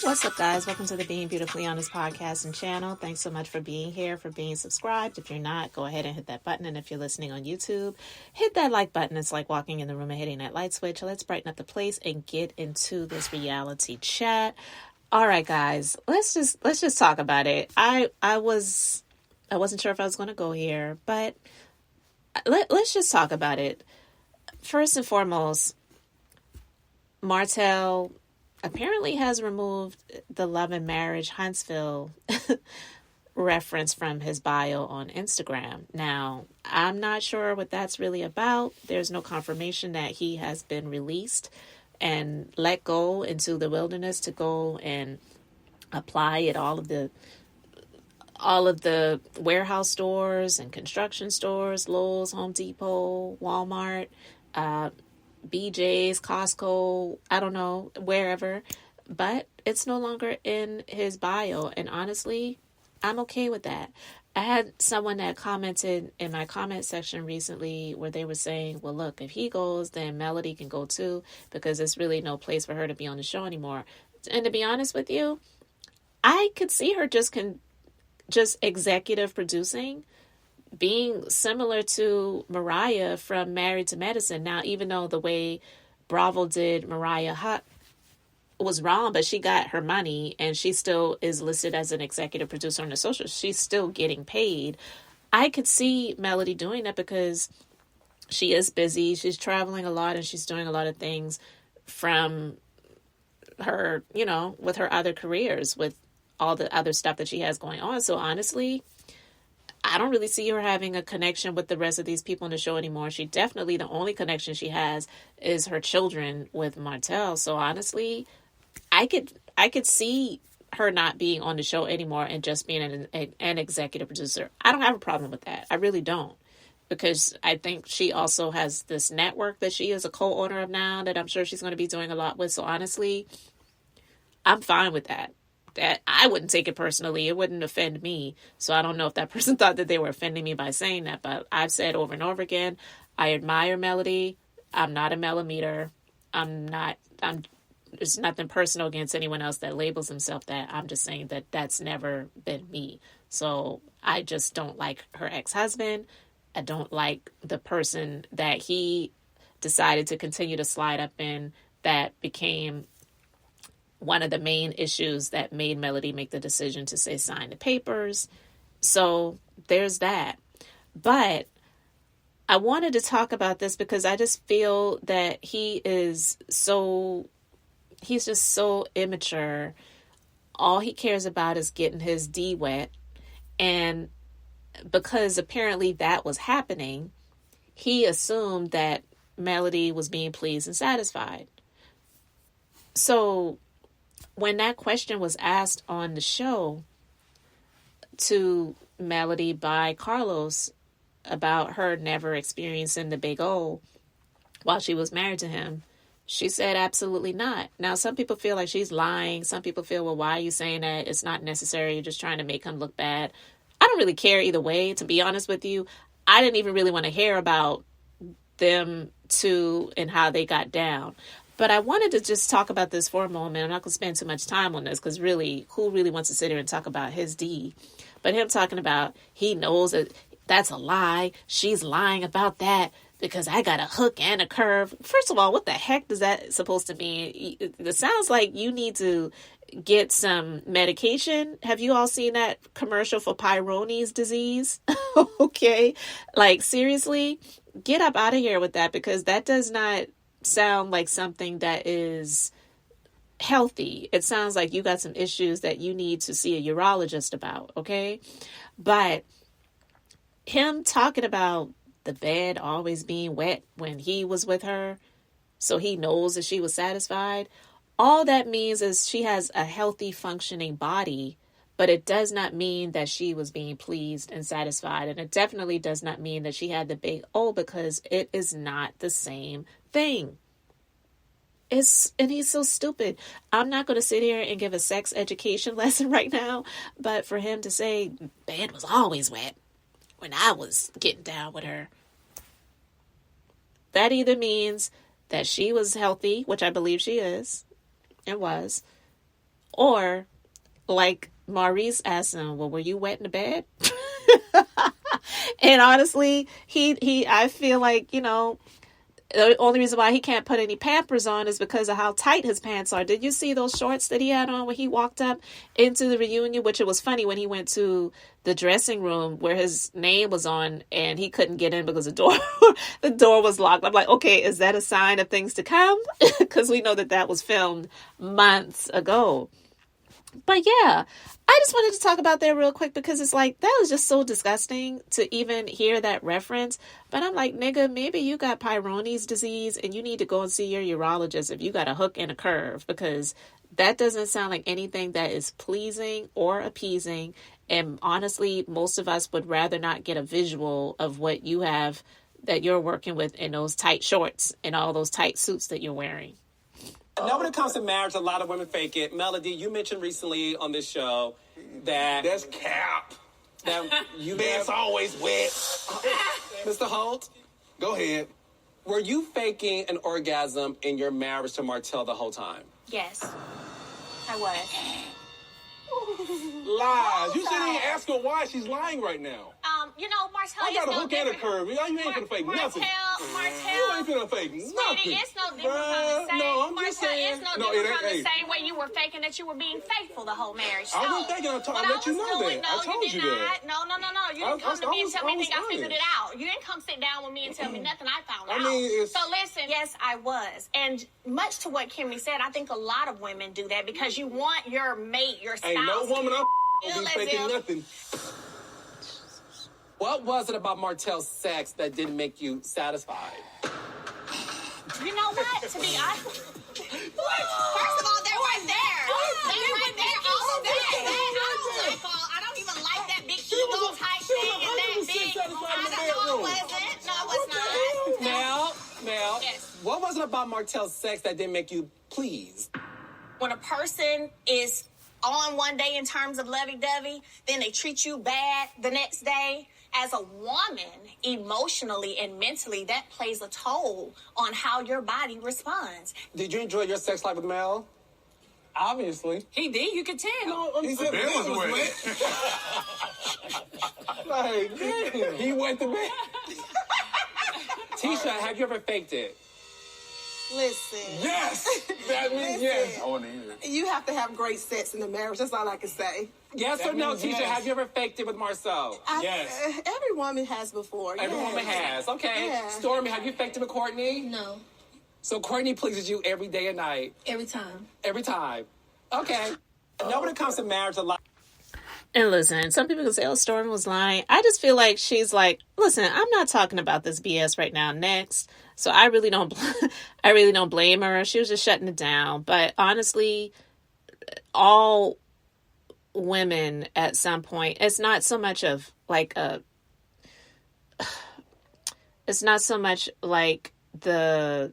What's up, guys? Welcome to the Being Beautifully Honest podcast and channel. Thanks so much for being here, for being subscribed. If you're not, go ahead and hit that button. And if you're listening on YouTube, hit that like button. It's like walking in the room and hitting that light switch. Let's brighten up the place and get into this reality chat. All right, guys, let's just talk about it. I wasn't sure if I was going to go here, but let's just talk about it. First and foremost, Martell apparently has removed the Love and Marriage Huntsville reference from his bio on Instagram. Now, I'm not sure what that's really about. There's no confirmation that he has been released and let go into the wilderness to go and apply at all of the warehouse stores and construction stores, Lowe's, Home Depot, Walmart, BJ's, Costco, I don't know, wherever, but it's no longer in his bio. And honestly, I'm okay with that. I had someone that commented in my comment section recently where they were saying, well, look, if he goes, then Melody can go too, because there's really no place for her to be on the show anymore. And to be honest with you, I could see her just executive producing, being similar to Mariah from Married to Medicine. Now, even though the way Bravo did Mariah Hutt was wrong, but she got her money and she still is listed as an executive producer on the socials. She's still getting paid. I could see Melody doing that because she is busy. She's traveling a lot and she's doing a lot of things from her, with her other careers, with all the other stuff that she has going on. So honestly, I don't really see her having a connection with the rest of these people in the show anymore. She definitely, the only connection she has is her children with Martell. So honestly, I could see her not being on the show anymore and just being an executive producer. I don't have a problem with that. I really don't. Because I think she also has this network that she is a co-owner of now that I'm sure she's going to be doing a lot with. So honestly, I'm fine with that. That I wouldn't take it personally. It wouldn't offend me. So I don't know if that person thought that they were offending me by saying that, but I've said over and over again, I admire Melody. I'm not a melometer. There's nothing personal against anyone else that labels himself that. I'm just saying that that's never been me. So I just don't like her ex-husband. I don't like the person that he decided to continue to slide up in that became one of the main issues that made Melody make the decision to say sign the papers. So there's that. But I wanted to talk about this because I just feel that he's just so immature. All he cares about is getting his D wet. And because apparently that was happening, he assumed that Melody was being pleased and satisfied. So when that question was asked on the show to Melody by Carlos about her never experiencing the big O while she was married to him, she said absolutely not. Now, some people feel like she's lying. Some people feel, well, why are you saying that? It's not necessary. You're just trying to make him look bad. I don't really care either way, to be honest with you. I didn't even really want to hear about them two and how they got down. But I wanted to just talk about this for a moment. I'm not going to spend too much time on this because really, who really wants to sit here and talk about his D? But him talking about he knows that that's a lie. She's lying about that because I got a hook and a curve. First of all, what the heck does that supposed to mean? It sounds like you need to get some medication. Have you all seen that commercial for Peyronie's disease? Okay. Like, seriously, get up out of here with that because that does not sound like something that is healthy. It sounds like you got some issues that you need to see a urologist about, okay? But him talking about the bed always being wet when he was with her, so he knows that she was satisfied, all that means is she has a healthy functioning body, but it does not mean that she was being pleased and satisfied. And it definitely does not mean that she had the big O because it is not the same thing. And he's so stupid. I'm not going to sit here and give a sex education lesson right now, but for him to say bed was always wet when I was getting down with her, that either means that she was healthy, which I believe she is and was, Or like Maurice asked him, well, were you wet in the bed? And honestly, I feel like, the only reason why he can't put any Pampers on is because of how tight his pants are. Did you see those shorts that he had on when he walked up into the reunion? Which it was funny when he went to the dressing room where his name was on and he couldn't get in because the door was locked. I'm like, okay, is that a sign of things to come? Because we know that was filmed months ago. But yeah, I just wanted to talk about that real quick because it's like, that was just so disgusting to even hear that reference. But I'm like, nigga, maybe you got Peyronie's disease and you need to go and see your urologist if you got a hook and a curve, because that doesn't sound like anything that is pleasing or appeasing. And honestly, most of us would rather not get a visual of what you have that you're working with in those tight shorts and all those tight suits that you're wearing. Now, when it comes to marriage, a lot of women fake it. Melody, you mentioned recently on this show that... That's cap. That you It's always wet. Mr. Holt, Go ahead. were you faking an orgasm in your marriage to Martell the whole time? Yes, I was. Lies. You shouldn't even ask her why. She's lying right now. Martell I is got a no hook and a different. curve. You ain't gonna fake nothing. Martell. You ain't finna fake nothing. Sweetie, it's no different from the same. No, I'm just Martell, saying. it's no No, different it ain't. from the Hey. same way you were faking that you were being faithful the whole marriage. I wasn't faking. I let you know that. No, I told you did you not. that. No. You didn't come to me and tell me anything. I figured it honest. out. You didn't come sit down with me and tell me nothing. I found I out. mean, it's- So listen, yes, I was. And much to what Kimmy said, I think a lot of women do that because you want your mate, your spouse. Ain't no woman I'm Feel be as faking if- nothing. What was it about Martell's sex that didn't make you satisfied? You know what? To be honest, first of all, they're right there. They're right there. All of that. I don't even like that big ego type thing and that big. No, it wasn't. No, it was not. Mel, Yes. what was it about Martell's sex that didn't make you pleased? When a person is on one day in terms of lovey-dovey, then they treat you bad the next day. As a woman, emotionally and mentally, that plays a toll on how your body responds. Did you enjoy your sex life with Mel? Obviously. He did. You could tell. He said bed was wet. Like, damn. He went to bed. Tisha, have you ever faked it? Listen. Yes. That means yes. I want to hear it. You have to have great sex in the marriage. That's all I can say. Yes That or no, means Tisha? yes. Have you ever faked it with Marcel? Yes. Every woman has before. Every yes. woman has. Okay. Yeah. Stormy, have you faked it with Courtney? No, So Courtney pleases you every day and night? every time. Every time. Okay. Now when it comes to marriage, a lot... And listen, some people can say, oh, Stormy was lying. I just feel like she's like, listen, I'm not talking about this BS right now. Next. So I really don't blame her. She was just shutting it down. But honestly, all women at some point, it's not so much like the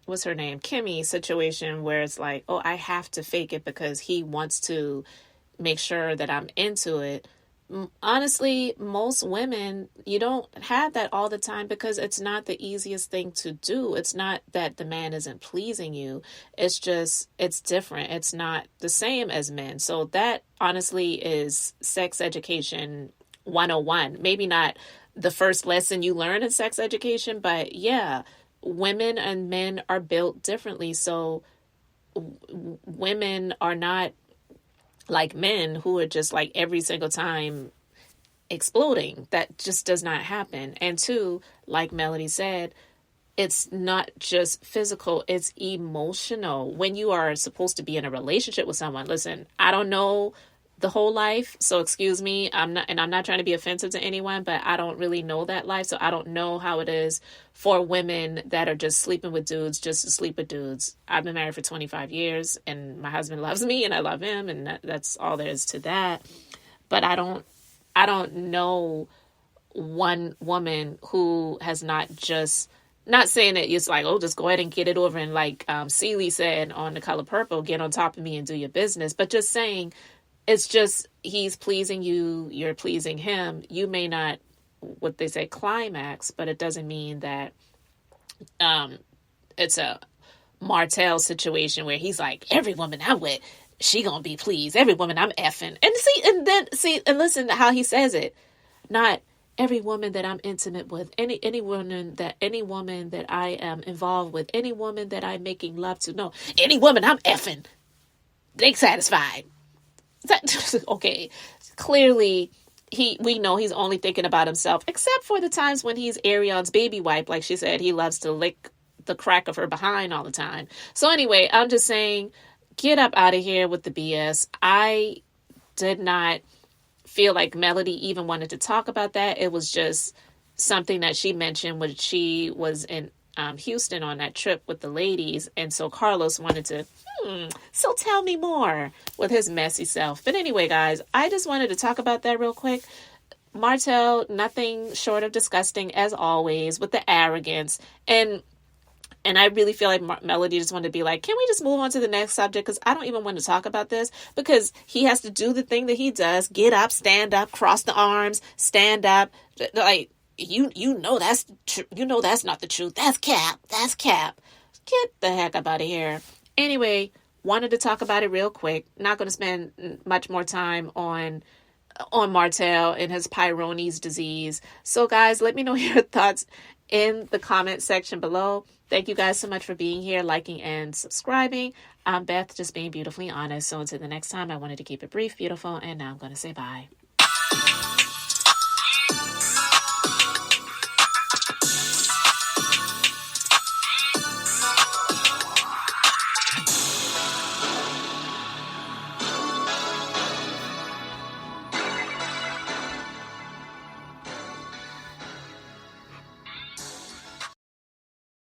what's her name? Kimmy situation where it's like, oh, I have to fake it because he wants to make sure that I'm into it. Honestly, most women, you don't have that all the time because it's not the easiest thing to do. It's not that the man isn't pleasing you. It's just, it's different. It's not the same as men. So that honestly is sex education 101. Maybe not the first lesson you learn in sex education, but yeah, women and men are built differently. So women are not like men who are just like every single time exploding. That just does not happen. And two, like Melody said, it's not just physical, it's emotional. When you are supposed to be in a relationship with someone, listen, I don't know the whole life, so excuse me, I'm not trying to be offensive to anyone, but I don't really know that life, so I don't know how it is for women that are just sleeping with dudes just to sleep with dudes. I've been married for 25 years, and my husband loves me, and I love him, and that's all there is to that. But I don't know one woman who has not saying that it's like, oh, just go ahead and get it over, and like Celie said on The Color Purple, get on top of me and do your business, but just saying, it's just, he's pleasing you, you're pleasing him. You may not, what they say, climax, but it doesn't mean that it's a Martell situation where he's like, every woman I'm with, she gonna be pleased. Every woman I'm effing. And listen to how he says it. Not every woman that I'm intimate with, any woman that I am involved with, any woman that I'm making love to. No, any woman I'm effing, they satisfied. Okay, clearly we know he's only thinking about himself, except for the times when he's Arion's baby wipe. Like she said, he loves to lick the crack of her behind all the time. So anyway, I'm just saying, get up out of here with the BS. I did not feel like Melody even wanted to talk about that. It was just something that she mentioned when she was in Houston on that trip with the ladies. And so Carlos wanted to, so tell me more with his messy self. But anyway, guys, I just wanted to talk about that real quick. Martell, nothing short of disgusting as always with the arrogance. And I really feel like Melody just wanted to be like, can we just move on to the next subject? Because I don't even want to talk about this, because he has to do the thing that he does. Get up, stand up, cross the arms, stand up. Like, you know that's not the truth. That's cap. That's cap. Get the heck up out of here. Anyway, wanted to talk about it real quick. Not going to spend much more time on Martell and his Peyronie's disease. So guys, let me know your thoughts in the comment section below. Thank you guys so much for being here, liking and subscribing. I'm Beth, just being beautifully honest. So until the next time, I wanted to keep it brief, beautiful, and now I'm going to say bye.